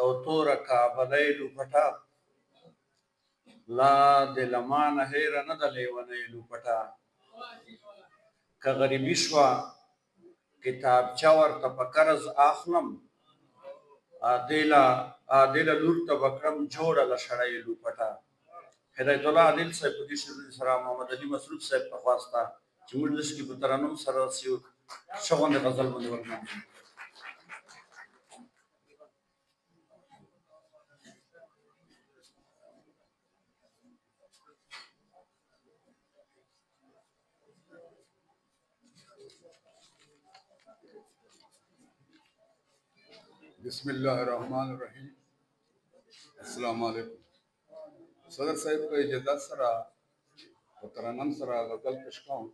او توره کابلی لوپټه لا د لمان هیر نه د لیونی لوپټه که غریبی شوه کتابچه ورته په قرض اخلم عادله لور ته به کړم جوړه له شړۍ لوپټه هدایت الله عادل صاحب په دې شعر سره محمد علي مسعود صاحب ته خواسته چې مجلس کې په ترنم سره څه غوندې غزل باندې ورنه بسم الله الرحمن الرحیم. السلام علیکم. صدر صاحب کو اجازت سره او ترنم سره غزل پیش کوم.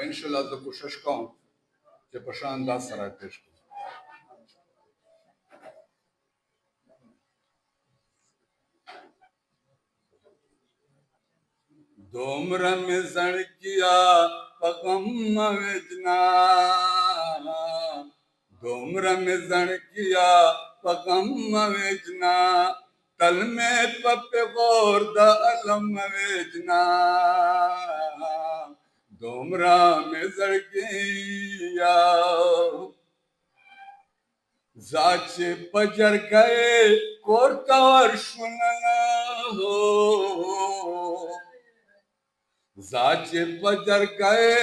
ان شاء الله زه کوشش کوم چې په شان انداز سره پیش کړم. دومره مې زړګیا په غم وجنا دومره مې زړګیا په غم وجنا تل مې په غور د علم وجنا دومره مې زړګیا زاچ پجر گئے کورتا ورشننا ہو زاچ پجر گئے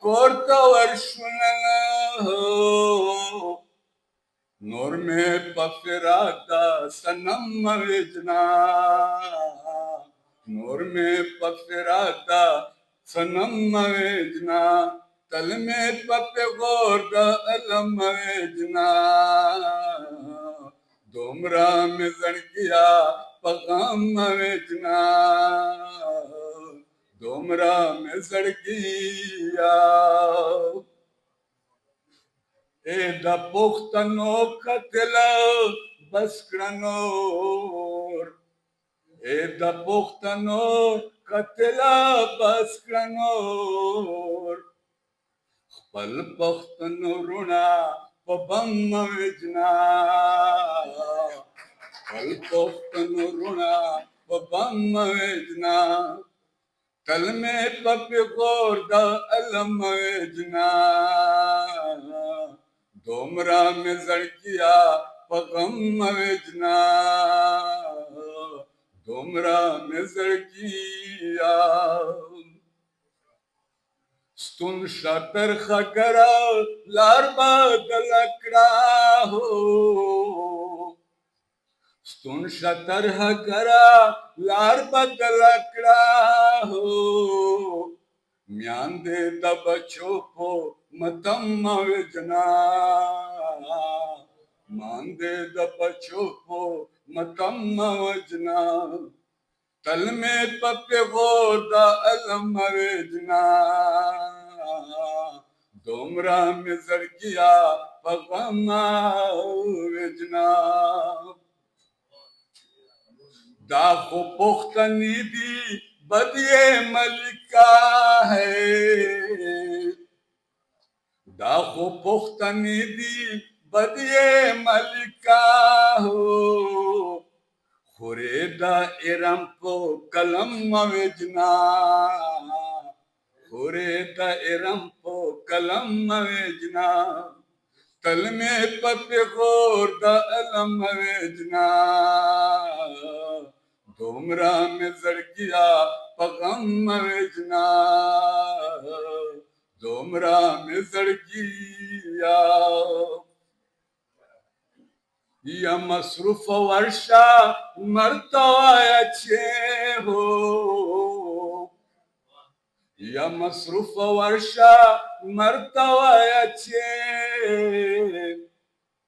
کورتا ورشننا ہو نور میں پفرادا سنم وجنا نور میں پفرادا سنم وجنا تل میں پپ غور دا علم وجنا دومرا میں زڑگیا پغام وجنا دومرا میں زڑگیا اے دا پختنو قتل بسکرنور اے دا پختنو قتل بسکرنور خپل پختنو رونا په بم وجنا خپل پختنو رونا په بم وجنا تل میں پپ غور دا علم وجنا دومرا میں زڑگیا په غم وجنا دومرا میں زڑگیا ستون شاتر خگرا لار بدل کړه هو ستون شاتر خگرا لار بدل کړه هو میان دې د بچو په متم وجنا مان دې د بچو په متم وجنا تل میں پپ غور دا علم وجنا دومرا میں زڑگیا پغم وجنا دا خو پختنی دی بدیے ملکہ ہے دا خو پختنی دی بدیے ملکہ ہو خوردا ارم پو کلم وجنا خوردا ارم پو کلم وجنا تل میں پپ غور دا علم وجنا دومرا میں زڑگیا پغم وجنا دومرا میں زڑگیا یا مصروف ورشا مرتوای چه ہو یا مصروف ورشا مرتوای چه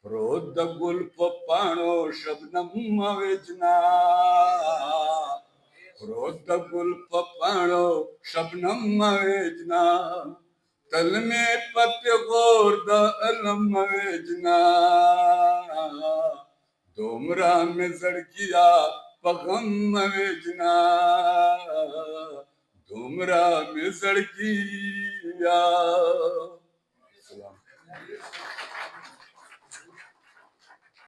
پرود د گل په پاڼو شبنم وجنا پرود د گل په پاڼو شبنم وجنا تل میں پپ غور دا علم وجنا دومرا میں زڑگیا پغم وجنا دومرا میں زڑگیا